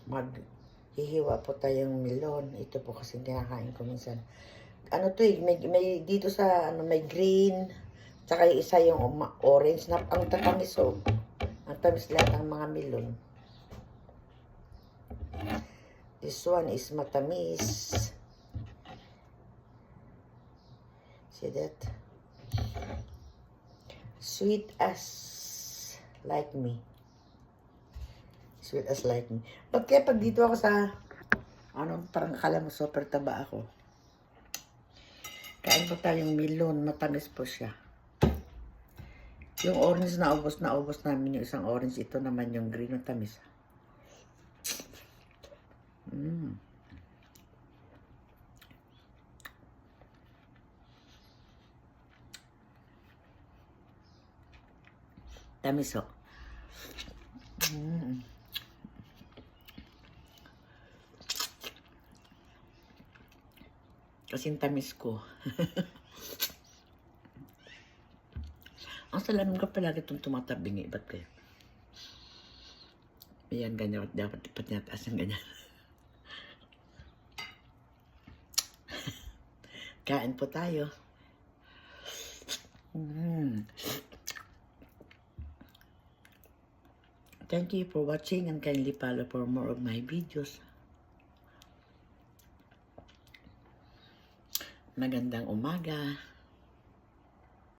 Maghihiwa po tayong melon. Ito po kasi kinakain ko minsan. Ano to eh, may dito sa, ano, may green, tsaka yung isa yung orange na, ang tatamis oh. Ang tamis lahat ng mga melon. This one is matamis. See that? Sweet as like me. Sweet as like me. Ba't kaya pag dito ako sa, ano, parang akala mo super taba ako. Kain po tayong melon. Matamis po siya. Yung orange na ubos namin yung isang orange. Ito naman yung green na tamis. Tamis oh. Kasing tamis ko. Ang salamin ko palagi itong tumatabingi. Ba't kayo? Ayan, ganyan. Dapat nataas ng ganyan. Kain po tayo. Thank you for watching and kindly follow for more of my videos. Magandang umaga.